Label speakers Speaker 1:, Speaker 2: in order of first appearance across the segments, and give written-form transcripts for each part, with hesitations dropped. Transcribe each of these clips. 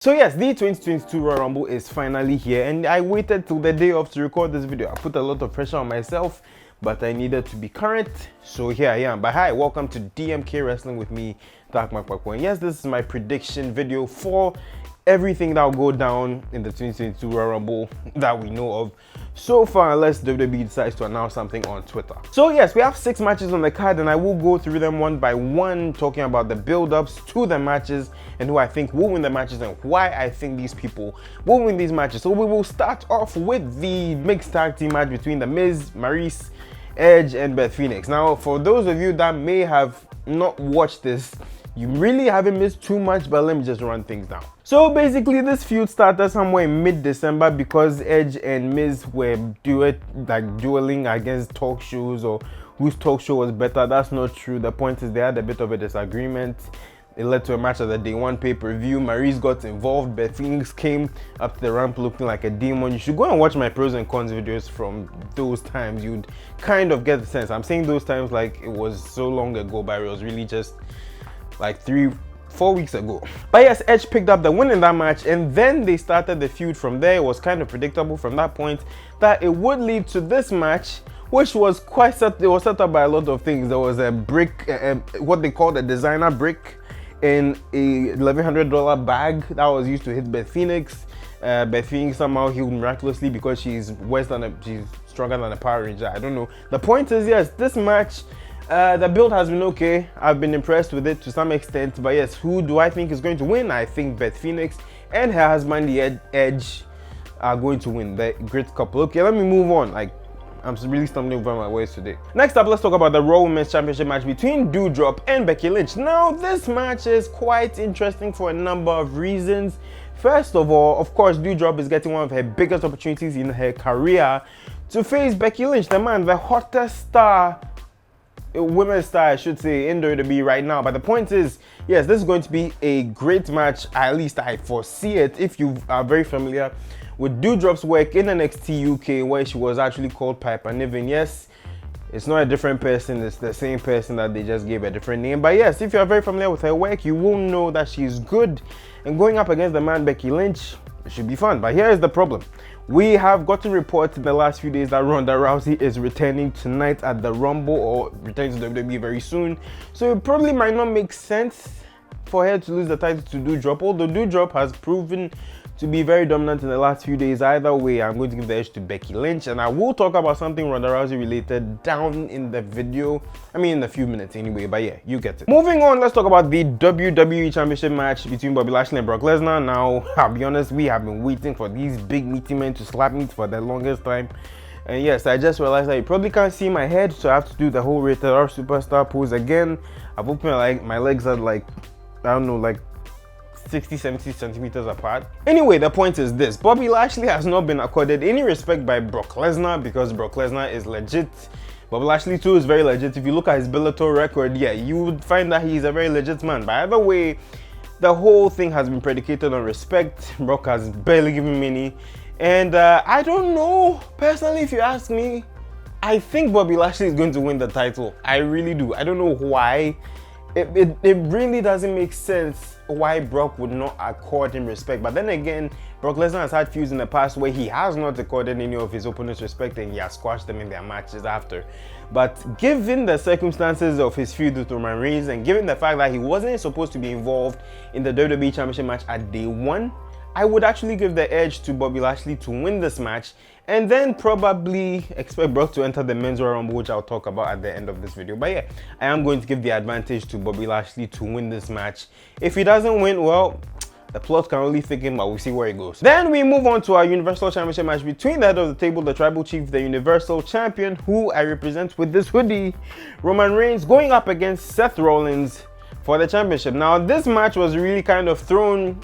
Speaker 1: So yes, the 2022 Royal Rumble is finally here, and I waited till the day of to record this video. I put a lot of pressure on myself, but I needed to be current, so here I am. But hi, welcome to DMK Wrestling with me, Dark Makpakpo. And yes, this is my prediction video for everything that will go down in the 2022 Royal Rumble that we know of so far, unless WWE decides to announce something on Twitter. So yes, we have 6 matches on the card, and I will go through them one by one, talking about the build-ups to the matches and who I think will win the matches and why I think these people will win these matches. So we will start off with the mixed tag team match between The Miz, Maryse, Edge, and Beth Phoenix. Now, for those of you that may have not watched this, you really haven't missed too much, but let me just run things down. So basically, this feud started somewhere in mid-December because Edge and Miz were dueling against talk shows, or whose talk show was better. That's not true. The point is they had a bit of a disagreement. It led to a match at the Day 1 pay-per-view. Maryse got involved. Beth Phoenix came up to the ramp looking like a demon. You should go and watch my pros and cons videos from those times. You'd kind of get the sense. I'm saying those times like it was so long ago, but it was really just like 3-4 weeks ago. But yes, Edge picked up the win in that match, and then they started the feud from there. It was kind of predictable from that point that it would lead to this match, which was quite set. It was set up by a lot of things. There was a brick, what they called a designer brick, in a $1,100 bag that was used to hit Beth Phoenix. Beth Phoenix somehow healed miraculously because she's stronger than a Power Ranger. I don't know. The point is, yes, this match, the build has been okay. I've been impressed with it to some extent. But yes, who do I think is going to win? I think Beth Phoenix and her husband, the Edge, are going to win. The great couple. Okay, let me move on. I'm really stumbling over my words today. Next up, let's talk about the Raw Women's Championship match between Doudrop and Becky Lynch. Now, this match is quite interesting for a number of reasons. First of all, of course, Doudrop is getting one of her biggest opportunities in her career to face Becky Lynch, the hottest star, women's star, I should say, in WWE right now. But the point is, yes, this is going to be a great match. At least I foresee it. If you are very familiar with Doudrop's work in NXT UK, where she was actually called Piper Niven. Yes, it's not a different person, it's the same person that they just gave a different name. But yes, if you are very familiar with her work, you will know that she's good. And going up against the man Becky Lynch, it should be fun. But here is the problem. We have gotten reports in the last few days that Ronda Rousey is returning tonight at the Rumble, or returning to WWE very soon. So it probably might not make sense for her to lose the title to Doudrop, although Doudrop has proven to be very dominant in the last few days. Either way, I'm going to give the edge to Becky Lynch, and I will talk about something Ronda Rousey related down in the video. I mean, in a few minutes anyway, but yeah, you get it. Moving on, let's talk about the WWE Championship match between Bobby Lashley and Brock Lesnar. Now, I'll be honest, we have been waiting for these big meaty men to slap me for the longest time. And yes, I just realized that you probably can't see my head, so I have to do the whole Rated R Superstar pose again. I've opened my legs are I don't know, 60-70 centimeters apart. Anyway, the point is this: Bobby Lashley has not been accorded any respect by Brock Lesnar because Brock Lesnar is legit. Bobby Lashley too is very legit. If you look at his Bellator record, yeah, you would find that he's a very legit man. But either way, the whole thing has been predicated on respect. Brock has barely given me any. And I don't know, personally, if you ask me, I think Bobby Lashley is going to win the title. I really do. I don't know why. It really doesn't make sense why Brock would not accord him respect. But then again, Brock Lesnar has had feuds in the past where he has not accorded any of his opponents respect, and he has squashed them in their matches after. But given the circumstances of his feud with Maryse, and given the fact that he wasn't supposed to be involved in the WWE Championship match at Day 1, I would actually give the edge to Bobby Lashley to win this match, and then probably expect Brock to enter the Men's Royal Rumble, which I'll talk about at the end of this video. But yeah, I am going to give the advantage to Bobby Lashley to win this match. If he doesn't win, well, the plot can only thicken, but we'll see where it goes. Then we move on to our Universal Championship match between the head of the table, the Tribal Chief, the Universal Champion, who I represent with this hoodie, Roman Reigns, going up against Seth Rollins for the championship. Now, this match was really kind of thrown,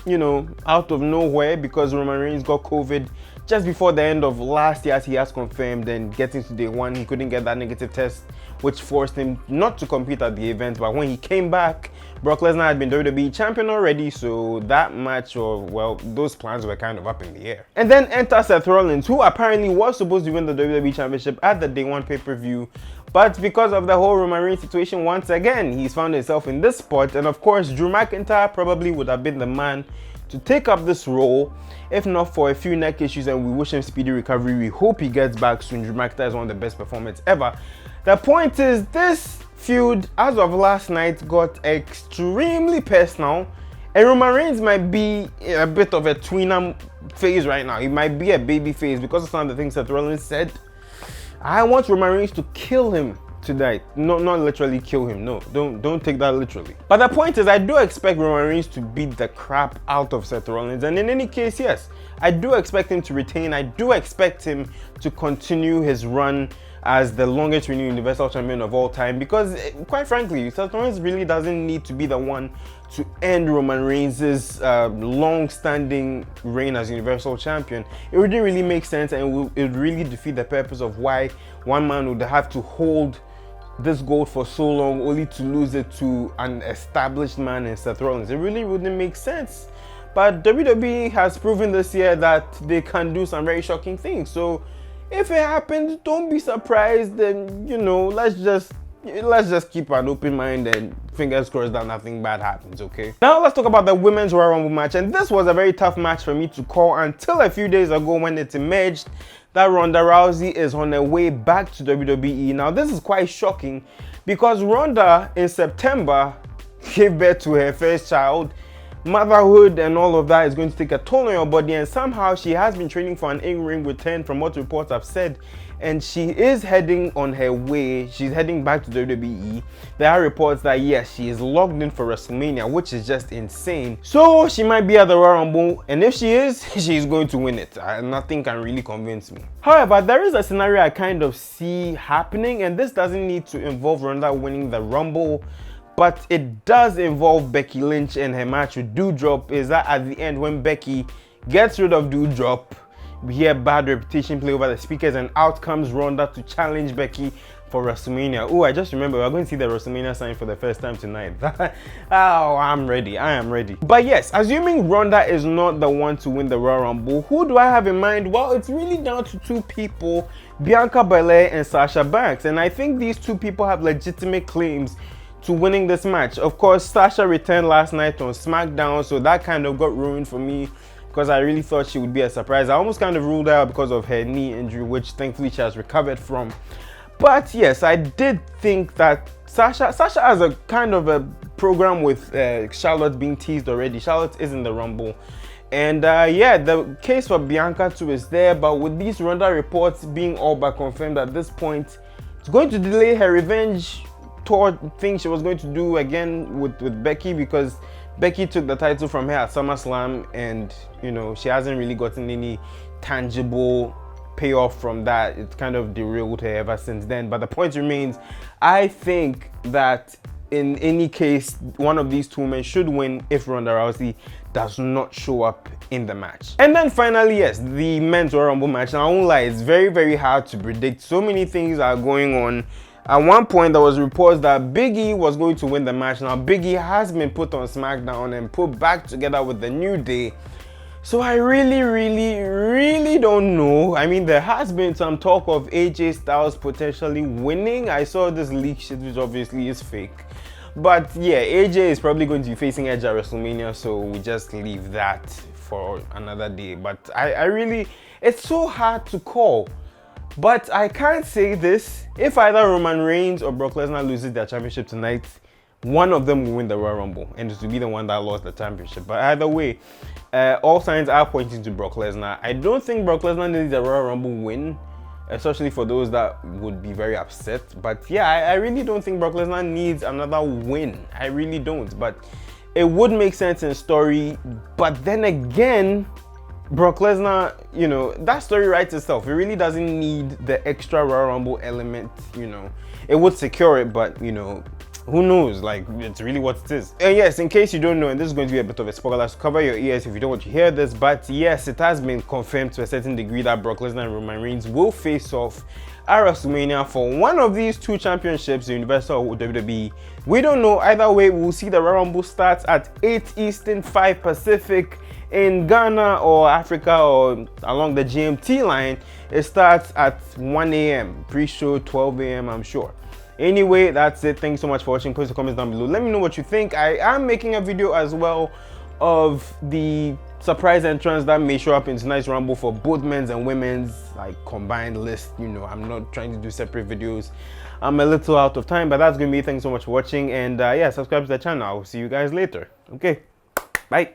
Speaker 1: out of nowhere because Roman Reigns got COVID just before the end of last year, as he has confirmed. And getting to Day 1, he couldn't get that negative test, which forced him not to compete at the event. But when he came back, Brock Lesnar had been WWE champion already, so that match, those plans were kind of up in the air. And then enter Seth Rollins, who apparently was supposed to win the WWE Championship at the Day 1 pay-per-view, but because of the whole Roman Reigns situation, once again, he's found himself in this spot. And of course, Drew McIntyre probably would have been the man to take up this role, if not for a few neck issues, and we wish him speedy recovery. We hope he gets back soon. Drew McIntyre is one of the best performers ever. The point is, this feud, as of last night, got extremely personal, and Roman Reigns might be a bit of a tweener phase right now. He might be a baby phase because of some of the things that Rollins said. I want Roman Reigns to kill him tonight. No, not literally kill him. No, don't take that literally. But the point is, I do expect Roman Reigns to beat the crap out of Seth Rollins, and in any case, yes, I do expect him to retain. I do expect him to continue his run as the longest reigning Universal Champion of all time, because quite frankly, Seth Rollins really doesn't need to be the one to end Roman Reigns' long-standing reign as Universal Champion. It wouldn't really make sense, and it would really defeat the purpose of why one man would have to hold this gold for so long only to lose it to an established man in Seth Rollins. It really wouldn't make sense. But WWE has proven this year that they can do some very shocking things. So if it happens, don't be surprised. Then, you know, let's just keep an open mind and fingers crossed that nothing bad happens, okay? Now let's talk about the Women's Royal Rumble match, and this was a very tough match for me to call until a few days ago when it emerged that Ronda Rousey is on her way back to WWE. Now this is quite shocking because Ronda in September gave birth to her first child. Motherhood and all of that is going to take a toll on your body, and somehow she has been training for an in-ring return from what reports have said, and she is heading on her way. She's heading back to WWE. There are reports that yes, she is logged in for WrestleMania, which is just insane. So she might be at the Royal Rumble, and if she is, she's going to win it. Nothing can really convince me. However, there is a scenario I kind of see happening, and this doesn't need to involve Ronda winning the Rumble, but it does involve Becky Lynch and her match with Doudrop. Is that at the end, when Becky gets rid of Doudrop, we hear bad reputation play over the speakers, and out comes Ronda to challenge Becky for WrestleMania. Oh, I just remember we're going to see the WrestleMania sign for the first time tonight. Oh, I'm ready. I am ready. But yes, assuming Ronda is not the one to win the Royal Rumble, who do I have in mind? Well, it's really down to two people, Bianca Belair and Sasha Banks, and I think these two people have legitimate claims to winning this match. Of course, Sasha returned last night on SmackDown, so that kind of got ruined for me because I really thought she would be a surprise. I almost kind of ruled her out because of her knee injury, which thankfully she has recovered from. But yes, I did think that Sasha has a kind of a program with Charlotte being teased already. Charlotte is in the Rumble. And yeah, the case for Bianca too is there, but with these Ronda reports being all but confirmed at this point, it's going to delay her revenge tour thing she was going to do again with Becky, because Becky took the title from her at SummerSlam, and you know, she hasn't really gotten any tangible payoff from that. It kind of derailed her ever since then. But the point remains, I think that in any case, one of these two women should win if Ronda Rousey does not show up in the match. And then finally, yes, the Men's Royal Rumble match. Now I won't lie, it's very, very hard to predict. So many things are going on. At one point, there was reports that Big E was going to win the match. Now, Big E has been put on SmackDown and put back together with the New Day. So I really don't know. I mean, there has been some talk of AJ Styles potentially winning. I saw this leak shit, which obviously is fake. But yeah, AJ is probably going to be facing Edge at WrestleMania, so we just leave that for another day. But I really, it's so hard to call. But I can't say this. If either Roman Reigns or Brock Lesnar loses their championship tonight, one of them will win the Royal Rumble, and it will be the one that lost the championship. But either way, all signs are pointing to Brock Lesnar. I don't think Brock Lesnar needs a Royal Rumble win, especially for those that would be very upset. But yeah, I really don't think Brock Lesnar needs another win. I really don't. But it would make sense in story. But then again, Brock Lesnar, you know, that story writes itself. It really doesn't need the extra Royal Rumble element, you know. It would secure it, but, you know, who knows? Like, it's really what it is. And yes, in case you don't know, and this is going to be a bit of a spoiler, so cover your ears if you don't want to hear this, but yes, it has been confirmed to a certain degree that Brock Lesnar and Roman Reigns will face off at WrestleMania for one of these two championships, the Universal or WWE. We don't know. Either way, we'll see the Royal Rumble starts at 8 Eastern, 5 Pacific. In Ghana or Africa or along the GMT line, it starts at 1 a.m. Pre-show 12 a.m. I'm sure. Anyway, that's it. Thanks so much for watching. Post your comments down below. Let me know what you think. I am making a video as well of the surprise entrance that may show up in tonight's Rumble for both men's and women's, like, combined list. You know, I'm not trying to do separate videos. I'm a little out of time, but that's gonna be. Thanks so much for watching, and yeah, subscribe to the channel. I'll see you guys later. Okay, bye.